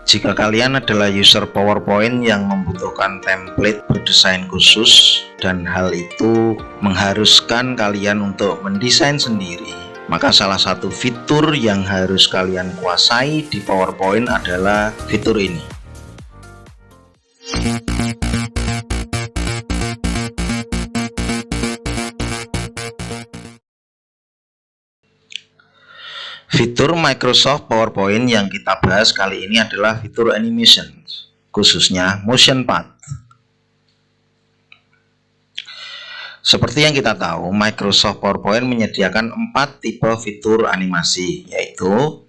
Jika kalian adalah user PowerPoint yang membutuhkan template berdesain khusus dan hal itu mengharuskan kalian untuk mendesain sendiri, maka salah satu fitur yang harus kalian kuasai di PowerPoint adalah fitur ini. Fitur Microsoft PowerPoint yang kita bahas kali ini adalah fitur animation, khususnya motion path. Seperti yang kita tahu, Microsoft PowerPoint menyediakan 4 tipe fitur animasi, yaitu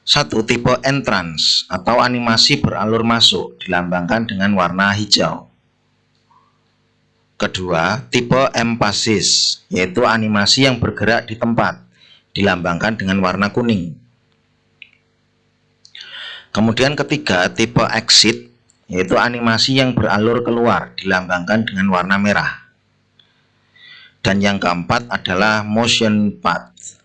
1. Tipe entrance atau animasi beralur masuk, dilambangkan dengan warna hijau. Kedua, tipe emphasis, yaitu animasi yang bergerak di tempat, dilambangkan dengan warna kuning. Kemudian ketiga, tipe exit, yaitu animasi yang beralur keluar, dilambangkan dengan warna merah. Dan yang keempat adalah motion path.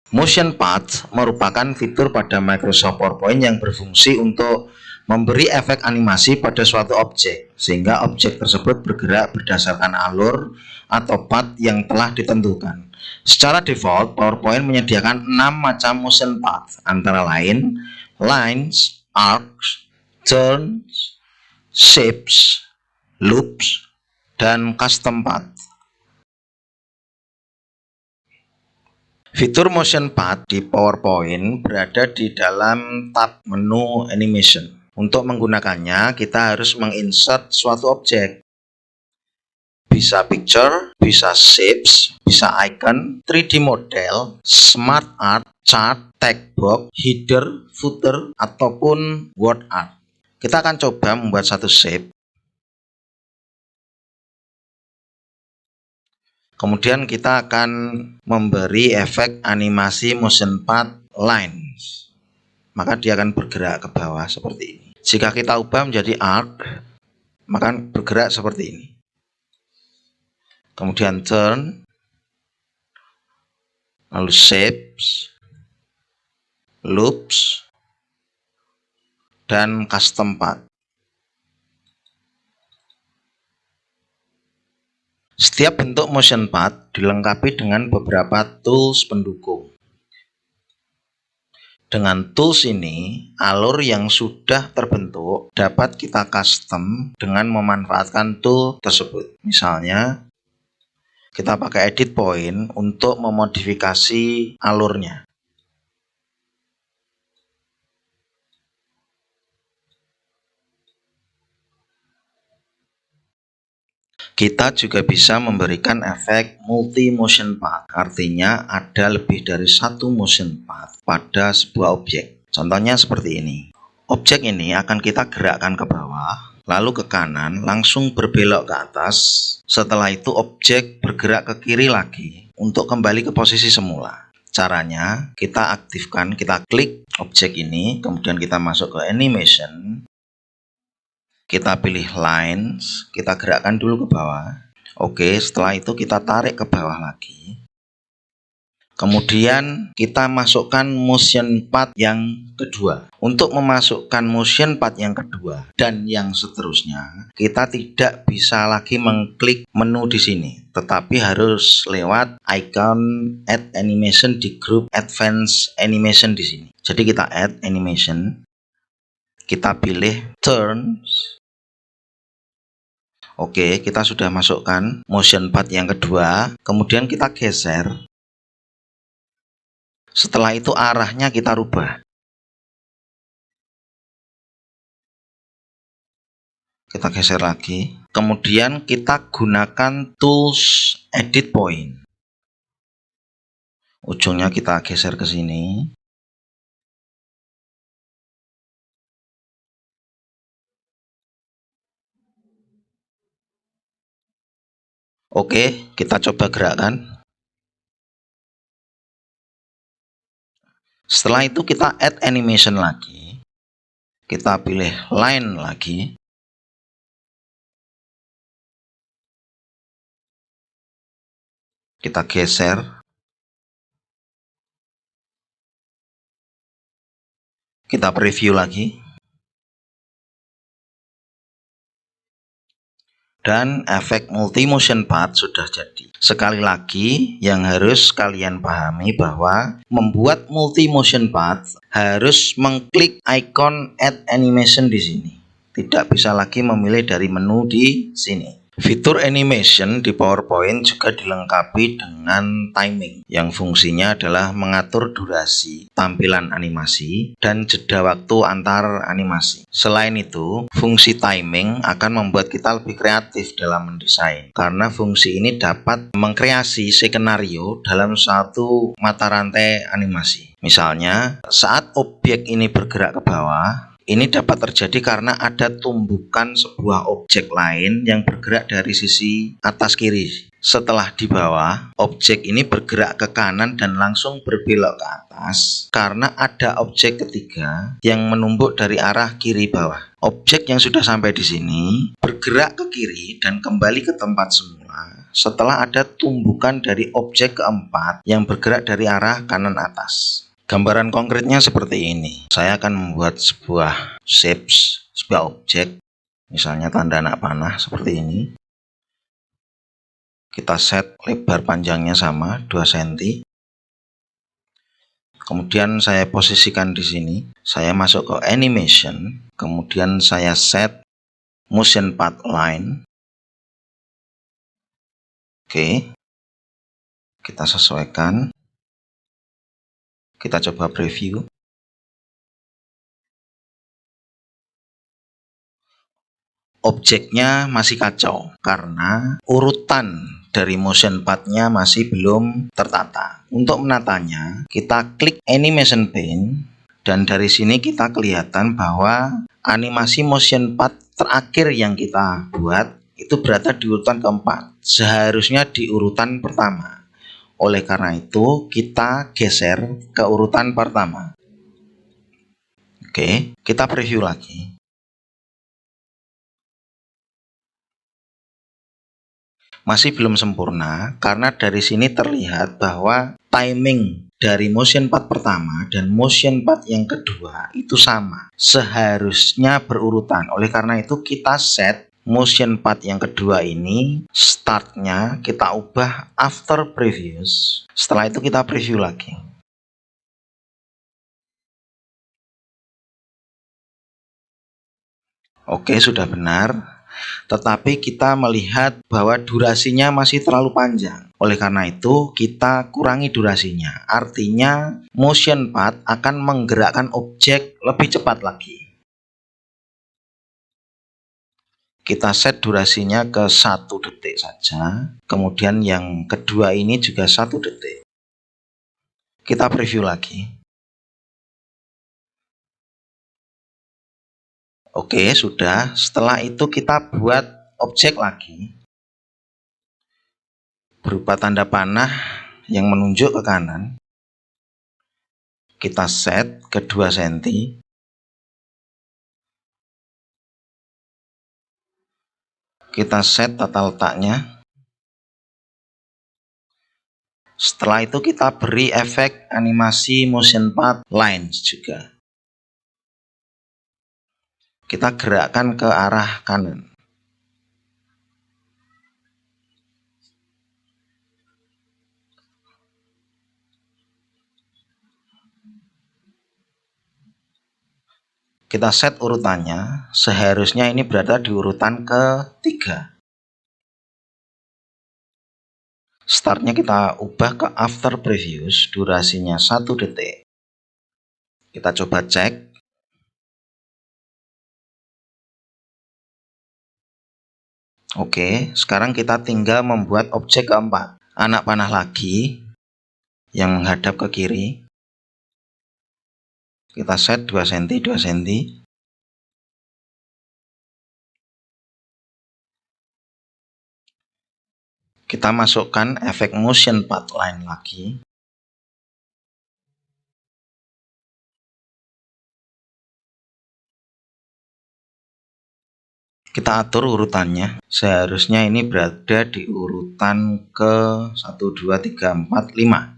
Motion path merupakan fitur pada Microsoft PowerPoint yang berfungsi untuk memberi efek animasi pada suatu objek, sehingga objek tersebut bergerak berdasarkan alur atau path yang telah ditentukan. Secara default, PowerPoint menyediakan 6 macam motion path, antara lain lines, arcs, turns, shapes, loops, dan custom path. Fitur motion path di PowerPoint berada di dalam tab menu animation. Untuk menggunakannya, kita harus menginsert suatu objek. Bisa picture, bisa shapes, bisa icon, 3D model, smart art, chart, text box, header, footer, ataupun word art. Kita akan coba membuat satu shape. Kemudian kita akan memberi efek animasi motion path lines. Maka dia akan bergerak ke bawah seperti ini. Jika kita ubah menjadi arc, maka bergerak seperti ini. Kemudian turn, lalu shapes, loops, dan custom path. Setiap bentuk motion path dilengkapi dengan beberapa tools pendukung. Dengan tools ini, alur yang sudah terbentuk dapat kita custom dengan memanfaatkan tool tersebut. Misalnya, kita pakai edit point untuk memodifikasi alurnya. Kita juga bisa memberikan efek multi motion path, artinya ada lebih dari satu motion path pada sebuah objek. Contohnya seperti ini. Objek ini akan kita gerakkan ke bawah, lalu ke kanan, langsung berbelok ke atas. Setelah itu objek bergerak ke kiri lagi untuk kembali ke posisi semula. Caranya, kita aktifkan, kita klik objek ini, kemudian kita masuk ke animation. Kita pilih lines, kita gerakkan dulu ke bawah. Oke, setelah itu kita tarik ke bawah lagi. Kemudian kita masukkan motion path yang kedua. Untuk memasukkan motion path yang kedua dan yang seterusnya, kita tidak bisa lagi mengklik menu di sini, tetapi harus lewat icon add animation di grup advanced animation di sini. Jadi kita add animation, kita pilih turns. Oke, kita sudah masukkan motion path yang kedua, kemudian kita geser. Setelah itu arahnya kita rubah. Kita geser lagi. Kemudian kita gunakan tools edit point. Ujungnya kita geser ke sini. Oke, kita coba gerakkan. Setelah itu kita add animation lagi. Kita pilih line lagi. Kita geser. Kita preview lagi. Dan efek multi-motion path sudah jadi. Sekali lagi, yang harus kalian pahami bahwa membuat multi-motion path harus mengklik icon add animation di sini. Tidak bisa lagi memilih dari menu di sini. Fitur animation di PowerPoint juga dilengkapi dengan timing yang fungsinya adalah mengatur durasi tampilan animasi dan jeda waktu antar animasi. Selain itu, fungsi timing akan membuat kita lebih kreatif dalam mendesain karena fungsi ini dapat mengkreasi skenario dalam satu mata rantai animasi. Misalnya, saat objek ini bergerak ke bawah, ini dapat terjadi karena ada tumbukan sebuah objek lain yang bergerak dari sisi atas kiri. Setelah di bawah, objek ini bergerak ke kanan dan langsung berbelok ke atas karena ada objek ketiga yang menumbuk dari arah kiri bawah. Objek yang sudah sampai di sini bergerak ke kiri dan kembali ke tempat semula setelah ada tumbukan dari objek keempat yang bergerak dari arah kanan atas. Gambaran konkretnya seperti ini. Saya akan membuat sebuah shapes, sebuah objek, misalnya tanda anak panah seperti ini. Kita set lebar panjangnya sama 2 cm. Kemudian saya posisikan di sini. Saya masuk ke animation, kemudian saya set motion path line. Oke. Kita sesuaikan. Kita coba preview. Objeknya masih kacau karena urutan dari motion path-nya masih belum tertata. Untuk menatanya, kita klik animation pane dan dari sini kita kelihatan bahwa animasi motion path terakhir yang kita buat itu berada di urutan keempat. Seharusnya di urutan pertama. Oleh karena itu, kita geser ke urutan pertama. Oke, kita preview lagi. Masih belum sempurna karena dari sini terlihat bahwa timing dari motion path pertama dan motion path yang kedua itu sama. Seharusnya berurutan. Oleh karena itu kita set motion path yang kedua ini startnya kita ubah after previous. Setelah itu kita preview lagi. Oke, sudah benar. Tetapi kita melihat bahwa durasinya masih terlalu panjang. Oleh karena itu, kita kurangi durasinya. Artinya, motion path akan menggerakkan objek lebih cepat lagi. Kita set durasinya ke 1 detik saja. Kemudian yang kedua ini juga 1 detik. Kita preview lagi. Oke, sudah. Setelah itu kita buat objek lagi berupa tanda panah yang menunjuk ke kanan. Kita set ke 2 cm. Kita set tata letaknya. Setelah itu kita beri efek animasi motion path lines juga. Kita gerakkan ke arah kanan. Kita set urutannya, seharusnya ini berada di urutan ketiga. Startnya kita ubah ke after previous, durasinya 1 detik. Kita coba cek. Oke, sekarang kita tinggal membuat objek keempat. Anak panah lagi yang menghadap ke kiri. Kita set 2 cm, 2 cm. Kita masukkan efek motion path line lagi. Kita atur urutannya. Seharusnya ini berada di urutan ke 1, 2, 3, 4, 5.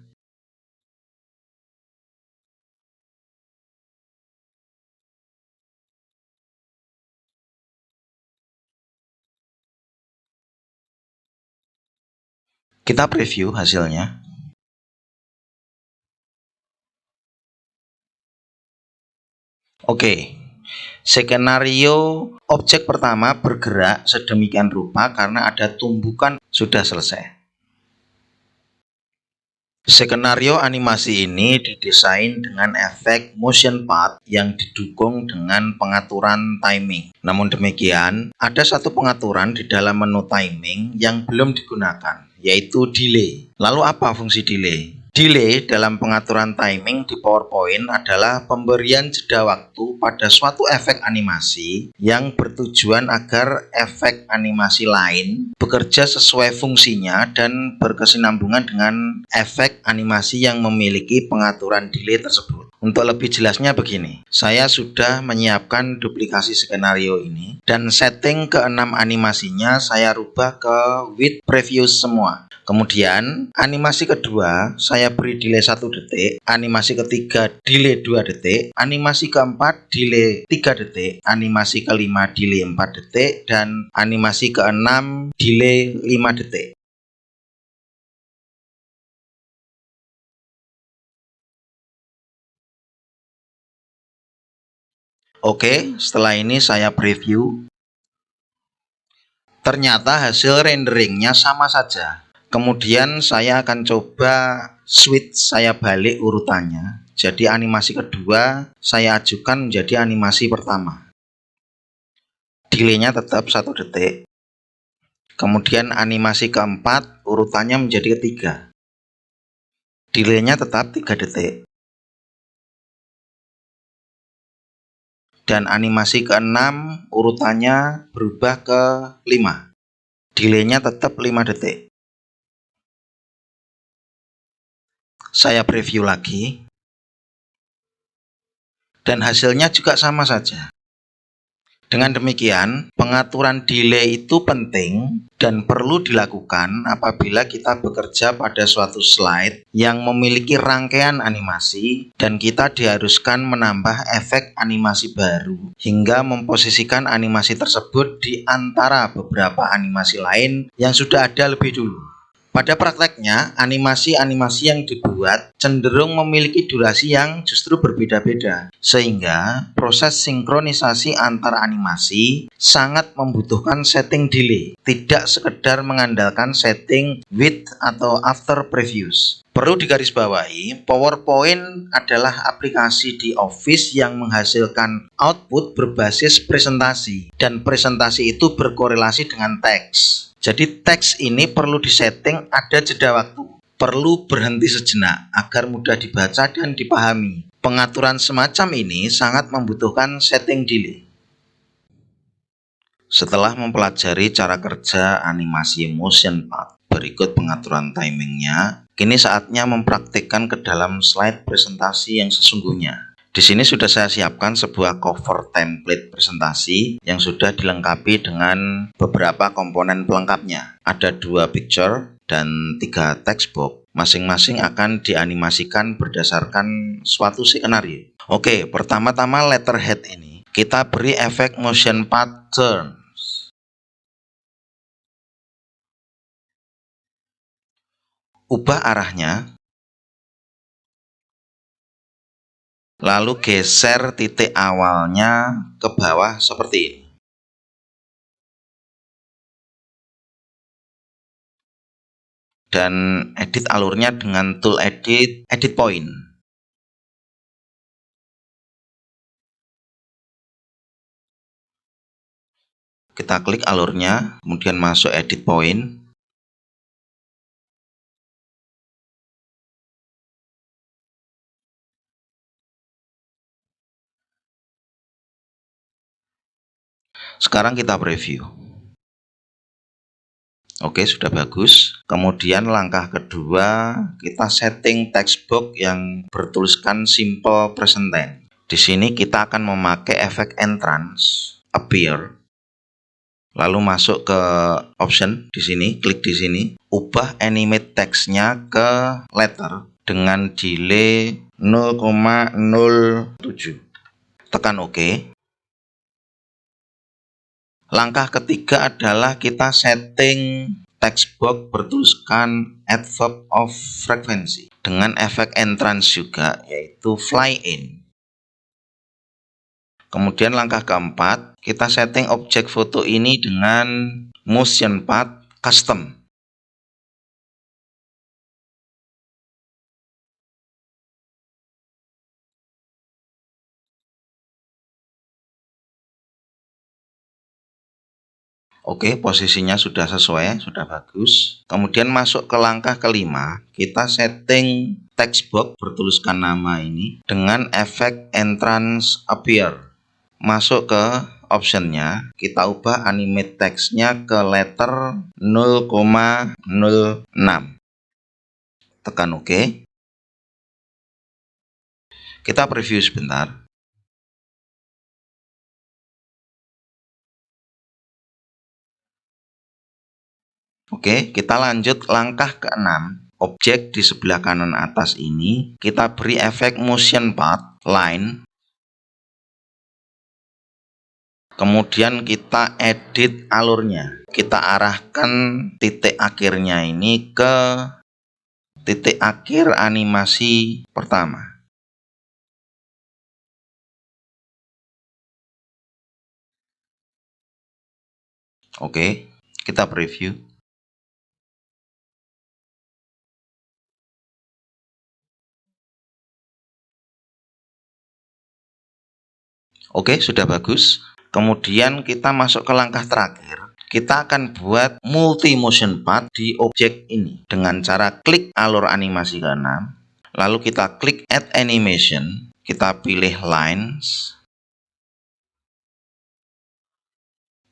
Kita preview hasilnya. Oke, skenario objek pertama bergerak sedemikian rupa karena ada tumbukan sudah selesai. Skenario animasi ini didesain dengan efek motion path yang didukung dengan pengaturan timing. Namun demikian, ada satu pengaturan di dalam menu timing yang belum digunakan, yaitu delay. Lalu apa fungsi delay? Delay dalam pengaturan timing di PowerPoint adalah pemberian jeda waktu pada suatu efek animasi yang bertujuan agar efek animasi lain bekerja sesuai fungsinya dan berkesinambungan dengan efek animasi yang memiliki pengaturan delay tersebut. Untuk lebih jelasnya begini, saya sudah menyiapkan duplikasi skenario ini dan setting ke-6 animasinya saya rubah ke with previous semua. Kemudian animasi kedua saya beri delay 1 detik, animasi ketiga delay 2 detik, animasi keempat delay 3 detik, animasi kelima delay 4 detik, dan animasi keenam delay 5 detik. Oke, setelah ini saya preview. Ternyata hasil renderingnya sama saja. Kemudian saya akan coba switch, saya balik urutannya. Jadi animasi kedua saya ajukan menjadi animasi pertama. Delaynya tetap 1 detik. Kemudian animasi keempat urutannya menjadi ketiga. Delaynya tetap 3 detik. Dan animasi keenam urutannya berubah ke 5. Delaynya tetap 5 detik. Saya preview lagi. Dan hasilnya juga sama saja. Dengan demikian, pengaturan delay itu penting dan perlu dilakukan apabila kita bekerja pada suatu slide yang memiliki rangkaian animasi dan kita diharuskan menambah efek animasi baru hingga memposisikan animasi tersebut di antara beberapa animasi lain yang sudah ada lebih dulu. Pada prakteknya, animasi-animasi yang dibuat cenderung memiliki durasi yang justru berbeda-beda, sehingga proses sinkronisasi antar animasi sangat membutuhkan setting delay, tidak sekedar mengandalkan setting with atau after previews. Perlu digarisbawahi, PowerPoint adalah aplikasi di Office yang menghasilkan output berbasis presentasi, dan presentasi itu berkorelasi dengan teks. Jadi teks ini perlu disetting ada jeda waktu, perlu berhenti sejenak agar mudah dibaca dan dipahami. Pengaturan semacam ini sangat membutuhkan setting delay. Setelah mempelajari cara kerja animasi motion path, berikut pengaturan timingnya. Kini saatnya mempraktikkan ke dalam slide presentasi yang sesungguhnya. Di sini sudah saya siapkan sebuah cover template presentasi yang sudah dilengkapi dengan beberapa komponen pelengkapnya. Ada 2 picture dan 3 text box. Masing-masing akan dianimasikan berdasarkan suatu skenario. Oke, pertama-tama letterhead ini kita beri efek motion pattern. Ubah arahnya. Lalu geser titik awalnya ke bawah seperti ini. Dan edit alurnya dengan tool edit point. Kita klik alurnya, kemudian masuk edit point. Sekarang kita preview. Oke, sudah bagus. Kemudian langkah kedua, kita setting text box yang bertuliskan simple present tense. Di sini kita akan memakai efek entrance, appear. Lalu masuk ke option di sini, klik di sini, ubah animate text-nya ke letter dengan delay 0,07. Tekan OK. Langkah ketiga adalah kita setting text box bertuliskan adverb of frequency dengan efek entrance juga, yaitu fly in. Kemudian langkah keempat, kita setting objek foto ini dengan motion path custom. Oke, posisinya sudah sesuai, sudah bagus. Kemudian masuk ke langkah kelima, kita setting text box bertuliskan nama ini dengan efek entrance appear. Masuk ke optionnya, kita ubah animate text-nya ke letter 0,06. Tekan OK. Kita preview sebentar. Oke, kita lanjut langkah ke-6. Objek di sebelah kanan atas ini kita beri efek motion path line. Kemudian kita edit alurnya. Kita arahkan titik akhirnya ini ke titik akhir animasi pertama. Oke, kita preview. Oke, sudah bagus. Kemudian kita masuk ke langkah terakhir. Kita akan buat multi motion path di objek ini dengan cara klik alur animasi ke-6. Lalu kita klik add animation. Kita pilih lines.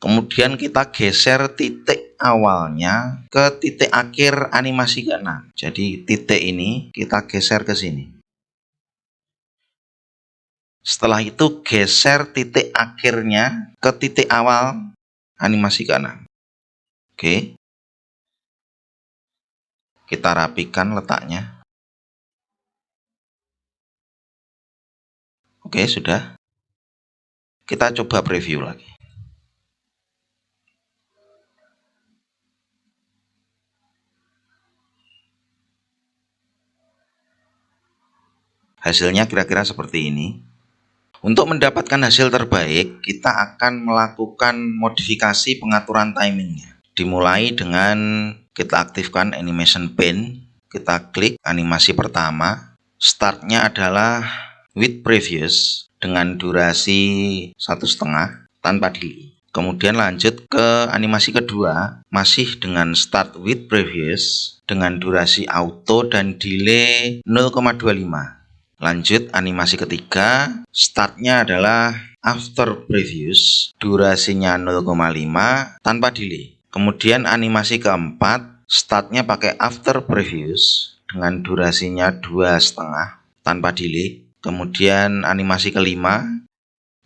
Kemudian kita geser titik awalnya ke titik akhir animasi ke-6. Jadi titik ini kita geser ke sini. Setelah itu geser titik akhirnya ke titik awal animasi ke-6. Oke. Kita rapikan letaknya. Oke, sudah. Kita coba preview lagi. Hasilnya kira-kira seperti ini. Untuk mendapatkan hasil terbaik, kita akan melakukan modifikasi pengaturan timingnya. Dimulai dengan kita aktifkan animation pane, kita klik animasi pertama, startnya adalah with previous dengan durasi 1,5 tanpa delay. Kemudian lanjut ke animasi kedua, masih dengan start with previous dengan durasi auto dan delay 0,25. Lanjut animasi ketiga, startnya adalah after previous, durasinya 0,5 tanpa delay. Kemudian animasi keempat, startnya pakai after previous dengan durasinya 2,5 tanpa delay. Kemudian animasi kelima,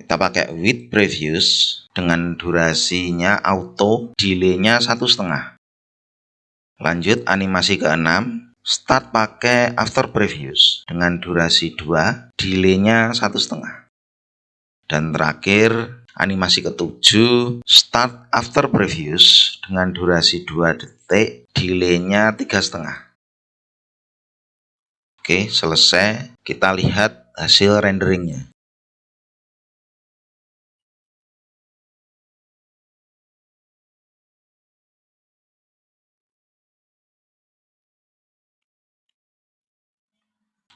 kita pakai with previous dengan durasinya auto, delaynya 1,5. Lanjut animasi keenam, start pakai after previous dengan durasi 2, delaynya 1,5. Dan terakhir animasi ketujuh, start after previous dengan durasi 2 detik, delaynya 3,5. Oke, selesai. Kita lihat hasil renderingnya.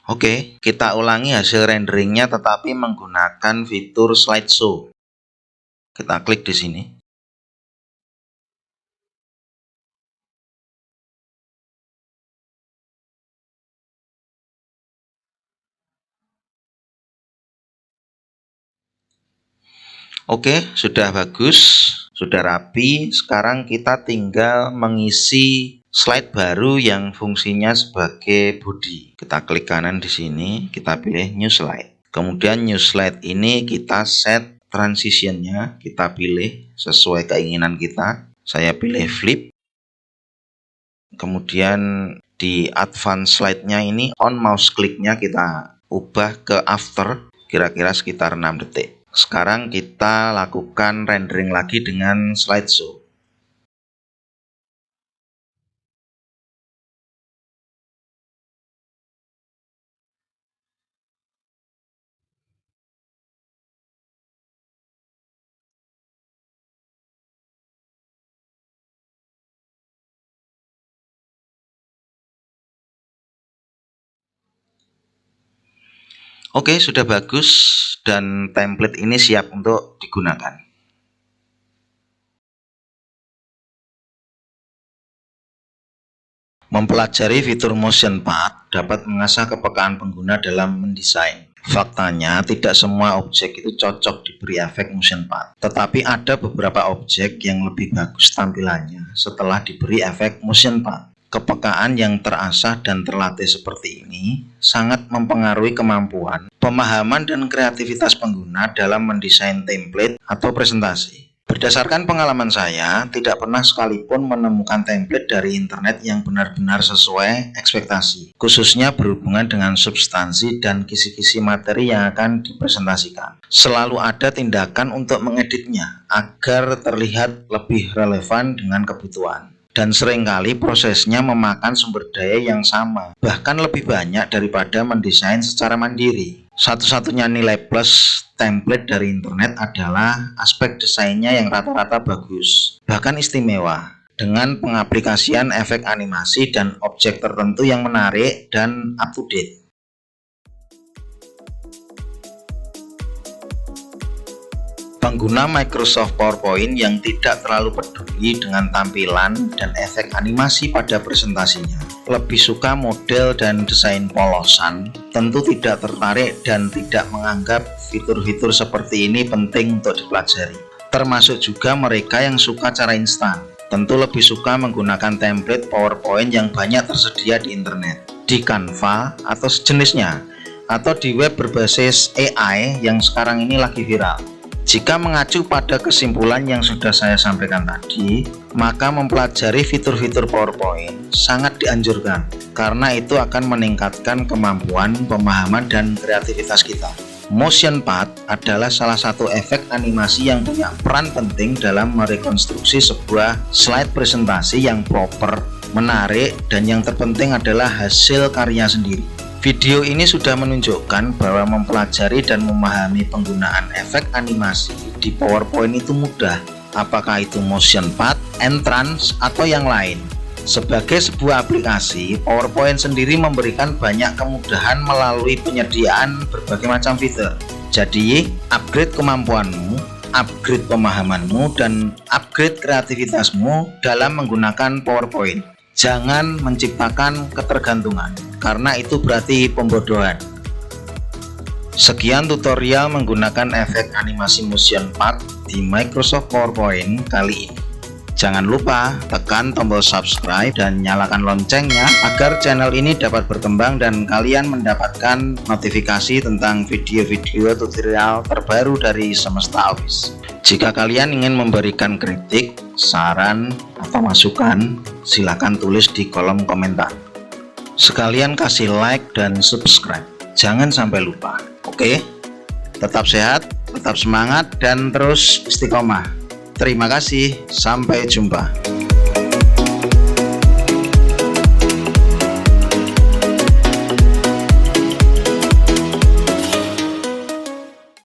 Oke, kita ulangi hasil renderingnya tetapi menggunakan fitur slideshow. Kita klik di sini. Oke, sudah bagus, sudah rapi. Sekarang kita tinggal mengisi slide baru yang fungsinya sebagai body. Kita klik kanan di sini, kita pilih new slide. Kemudian new slide ini kita set transitionnya, kita pilih sesuai keinginan kita. Saya pilih flip. Kemudian di advance slide-nya ini on mouse kliknya kita ubah ke after, kira-kira sekitar 6 detik. Sekarang kita lakukan rendering lagi dengan slideshow. Oke, sudah bagus dan template ini siap untuk digunakan. Mempelajari fitur motion path dapat mengasah kepekaan pengguna dalam mendesain. Faktanya, tidak semua objek itu cocok diberi efek motion path, tetapi ada beberapa objek yang lebih bagus tampilannya setelah diberi efek motion path. Kepekaan yang terasah dan terlatih seperti ini sangat mempengaruhi kemampuan, pemahaman, dan kreativitas pengguna dalam mendesain template atau presentasi. Berdasarkan pengalaman saya, tidak pernah sekalipun menemukan template dari internet yang benar-benar sesuai ekspektasi, khususnya berhubungan dengan substansi dan kisi-kisi materi yang akan dipresentasikan. Selalu ada tindakan untuk mengeditnya agar terlihat lebih relevan dengan kebutuhan. Dan seringkali prosesnya memakan sumber daya yang sama, bahkan lebih banyak daripada mendesain secara mandiri. Satu-satunya nilai plus template dari internet adalah aspek desainnya yang rata-rata bagus, bahkan istimewa, dengan pengaplikasian efek animasi dan objek tertentu yang menarik dan up to date. Pengguna Microsoft PowerPoint yang tidak terlalu peduli dengan tampilan dan efek animasi pada presentasinya, lebih suka model dan desain polosan, tentu tidak tertarik dan tidak menganggap fitur-fitur seperti ini penting untuk dipelajari. Termasuk juga mereka yang suka cara instan, tentu lebih suka menggunakan template PowerPoint yang banyak tersedia di internet, di Canva atau sejenisnya, atau di web berbasis AI yang sekarang ini lagi viral. Jika mengacu pada kesimpulan yang sudah saya sampaikan tadi, maka mempelajari fitur-fitur PowerPoint sangat dianjurkan karena itu akan meningkatkan kemampuan, pemahaman, dan kreativitas kita. Motion path adalah salah satu efek animasi yang punya peran penting dalam merekonstruksi sebuah slide presentasi yang proper, menarik, dan yang terpenting adalah hasil karya sendiri. Video ini sudah menunjukkan bahwa mempelajari dan memahami penggunaan efek animasi di PowerPoint itu mudah, apakah itu motion path, entrance, atau yang lain. Sebagai sebuah aplikasi, PowerPoint sendiri memberikan banyak kemudahan melalui penyediaan berbagai macam fitur. Jadi, upgrade kemampuanmu, upgrade pemahamanmu, dan upgrade kreativitasmu dalam menggunakan PowerPoint. Jangan menciptakan ketergantungan, karena itu berarti pembodohan. Sekian tutorial menggunakan efek animasi motion path di Microsoft PowerPoint kali ini. Jangan lupa tekan tombol subscribe dan nyalakan loncengnya agar channel ini dapat berkembang dan kalian mendapatkan notifikasi tentang video-video tutorial terbaru dari Semesta Office. Jika kalian ingin memberikan kritik, saran, atau masukan, silakan tulis di kolom komentar. Sekalian kasih like dan subscribe. Jangan sampai lupa. Oke? Tetap sehat, tetap semangat, dan terus istiqomah. Terima kasih, sampai jumpa.